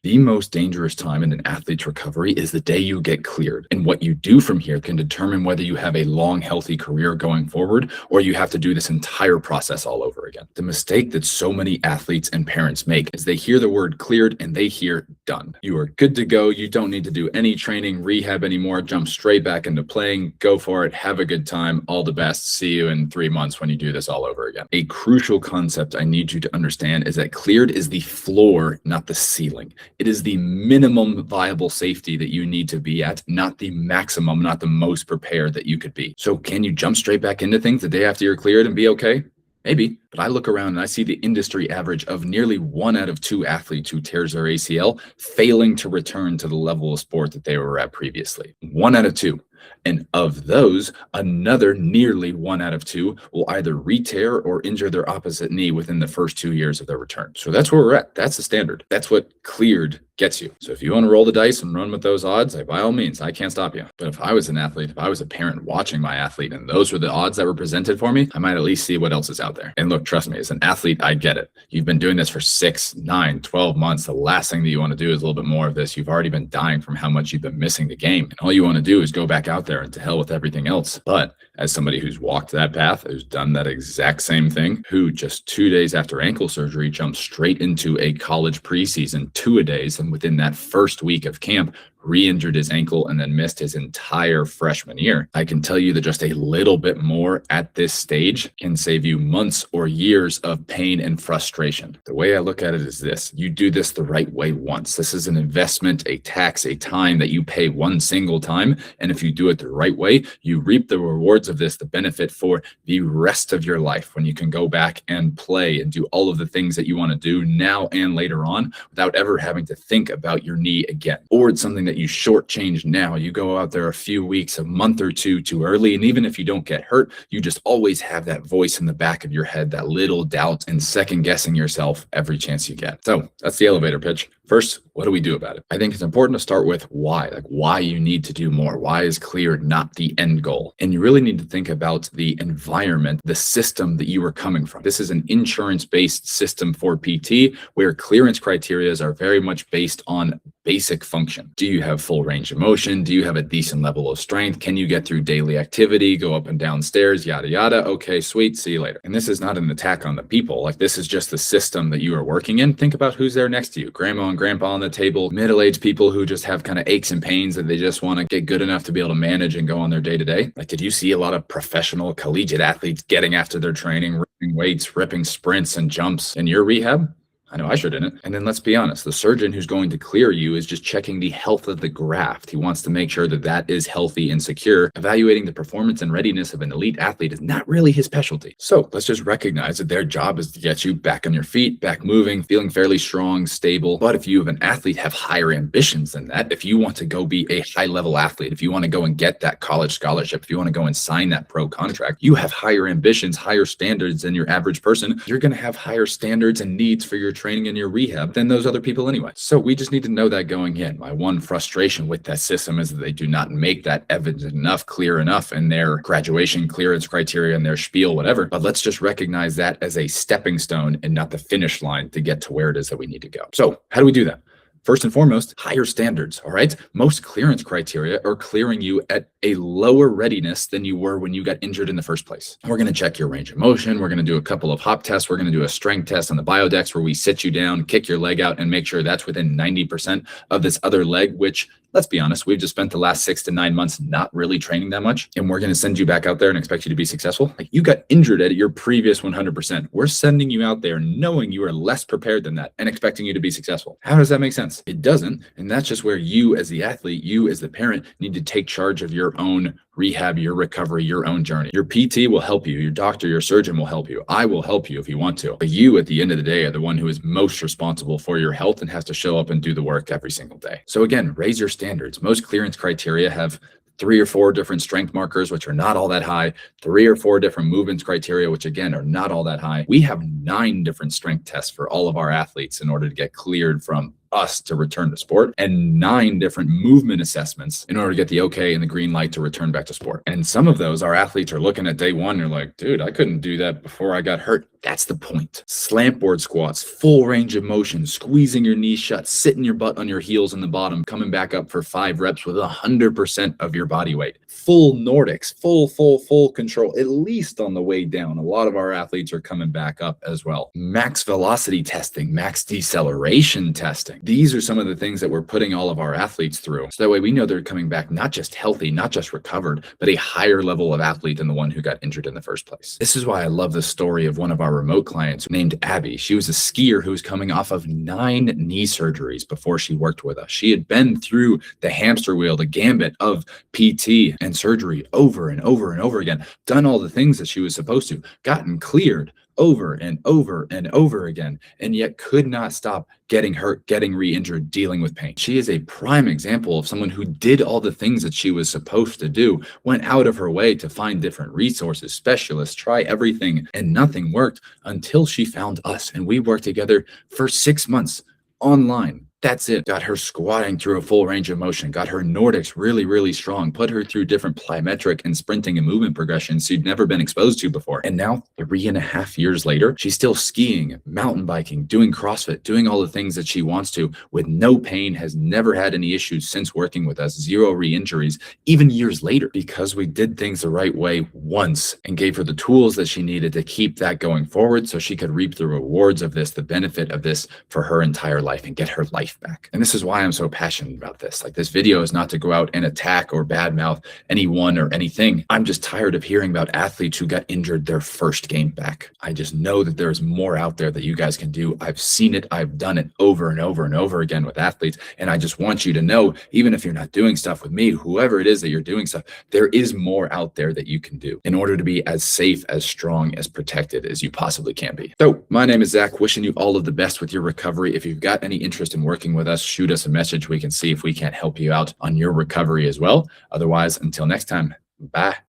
The most dangerous time in an athlete's recovery is the day you get cleared. And what you do from here can determine whether you have a long, healthy career going forward, or you have to do this entire process all over again. The mistake that so many athletes and parents make is they hear the word cleared and they hear done. You are good to go. You don't need to do any training, rehab anymore. Jump straight back into playing. Go for it. Have a good time. All the best. See you in 3 months when you do this all over again. A crucial concept I need you to understand is that cleared is the floor, not the ceiling. It is the minimum viable safety that you need to be at, not the maximum, not the most prepared that you could be. So can you jump straight back into things the day after you're cleared and be okay? Maybe, but I look around and I see the industry average of nearly 1 out of 2 athletes who tears their ACL failing to return to the level of sport that they were at previously. 1 out of 2. And of those, another nearly 1 out of 2 will either re-tear or injure their opposite knee within the first 2 years of their return. So that's where we're at. That's the standard. That's what cleared gets you. So if you want to roll the dice and run with those odds, by all means, I can't stop you. But if I was an athlete, if I was a parent watching my athlete and those were the odds that were presented for me, I might at least see what else is out there. And look, trust me, as an athlete, I get it. You've been doing this for 6, 9, 12 months. The last thing that you want to do is a little bit more of this. You've already been dying from how much you've been missing the game. And all you want to do is go back out there and to hell with everything else. But as somebody who's walked that path, who's done that exact same thing, who just 2 days after ankle surgery jumped straight into a college preseason, 2-a-days, and within that first week of camp, re-injured his ankle and then missed his entire freshman year. I can tell you that just a little bit more at this stage can save you months or years of pain and frustration. The way I look at it is this: you do this the right way once. This is an investment, a tax, a time that you pay one single time. And if you do it the right way, you reap the rewards of this, the benefit for the rest of your life, when you can go back and play and do all of the things that you want to do now and later on without ever having to think about your knee again. Or it's something that you shortchange now. You go out there a few weeks, a month or two too early, and even if you don't get hurt, you just always have that voice in the back of your head, that little doubt and second guessing yourself every chance you get. So that's the elevator pitch. First, what do we do about it? I think it's important to start with why, like why you need to do more. Why is cleared not the end goal? And you really need to think about the environment, the system that you are coming from. This is an insurance-based system for PT where clearance criteria are very much based on basic function. Do you have full range of motion? Do you have a decent level of strength? Can you get through daily activity, go up and down stairs, yada, yada? Okay, sweet. See you later. And this is not an attack on the people. Like, this is just the system that you are working in. Think about who's there next to you. Grandma and grandpa on the table, middle-aged people who just have kind of aches and pains that they just want to get good enough to be able to manage and go on their day-to-day. Like, did you see a lot of professional collegiate athletes getting after their training, ripping weights, ripping sprints and jumps in your rehab? I know I sure didn't. And then let's be honest, the surgeon who's going to clear you is just checking the health of the graft. He wants to make sure that that is healthy and secure. Evaluating the performance and readiness of an elite athlete is not really his specialty. So let's just recognize that their job is to get you back on your feet, back moving, feeling fairly strong, stable. But if you have an athlete have higher ambitions than that, if you want to go be a high level athlete, if you want to go and get that college scholarship, if you want to go and sign that pro contract, you have higher ambitions, higher standards than your average person. You're going to have higher standards and needs for your training and your rehab than those other people anyway. So we just need to know that going in. My one frustration with that system is that they do not make that evident enough, clear enough in their graduation clearance criteria and their spiel, whatever. But let's just recognize that as a stepping stone and not the finish line to get to where it is that we need to go. So how do we do that? First and foremost, higher standards, all right? Most clearance criteria are clearing you at a lower readiness than you were when you got injured in the first place. We're gonna check your range of motion. We're gonna do a couple of hop tests. We're gonna do a strength test on the biodex where we sit you down, kick your leg out, and make sure that's within 90% of this other leg, which, let's be honest, we've just spent the last 6 to 9 months not really training that much. And we're going to send you back out there and expect you to be successful. Like, you got injured at your previous 100%. We're sending you out there knowing you are less prepared than that and expecting you to be successful. How does that make sense? It doesn't. And that's just where you as the athlete, you as the parent, need to take charge of your own rehab, your recovery, your own journey. Your PT will help you. Your doctor, your surgeon will help you. I will help you if you want to. But you, at the end of the day, are the one who is most responsible for your health and has to show up and do the work every single day. So again, raise your standards. Most clearance criteria have 3 or 4 different strength markers, which are not all that high, 3 or 4 different movements criteria, which again are not all that high. We have 9 different strength tests for all of our athletes in order to get cleared from us to return to sport, and 9 different movement assessments in order to get the okay and the green light to return back to sport. And some of those, our athletes are looking at day one, they're like, dude, I couldn't do that before I got hurt. That's the point. Slant board squats, full range of motion, squeezing your knees shut, sitting your butt on your heels in the bottom, coming back up for 5 reps with 100% of your body weight. Full Nordics, full control, at least on the way down. A lot of our athletes are coming back up as well. Max velocity testing, max deceleration testing. These are some of the things that we're putting all of our athletes through. So that way we know they're coming back not just healthy, not just recovered, but a higher level of athlete than the one who got injured in the first place. This is why I love the story of one of our remote clients named Abby. She was a skier who was coming off of 9 knee surgeries before she worked with us. She had been through the hamster wheel, the gambit of PT and surgery over and over again, done all the things that she was supposed to, gotten cleared over and over again, and yet could not stop getting hurt, getting re-injured, dealing with pain. She is a prime example of someone who did all the things that she was supposed to do, went out of her way to find different resources, specialists, try everything, and nothing worked until she found us. And we worked together for 6 months online. That's it. Got her squatting through a full range of motion, got her Nordics really strong, put her through different plyometric and sprinting and movement progressions she'd never been exposed to before. And now 3.5 years later, she's still skiing, mountain biking, doing CrossFit, doing all the things that she wants to with no pain, has never had any issues since working with us, 0 re-injuries, even years later, because we did things the right way once and gave her the tools that she needed to keep that going forward so she could reap the rewards of this, the benefit of this for her entire life and get her life back. And this is why I'm so passionate about this. Like, this video is not to go out and attack or badmouth anyone or anything. I'm just tired of hearing about athletes who got injured their first game back. I just know that there's more out there that you guys can do. I've seen it. I've done it over and over again with athletes. And I just want you to know, even if you're not doing stuff with me, whoever it is that you're doing stuff, there is more out there that you can do in order to be as safe, as strong, as protected as you possibly can be. So my name is Zach, wishing you all of the best with your recovery. If you've got any interest in working with us, shoot us a message. We can see if we can't help you out on your recovery as well. Otherwise, until next time, bye.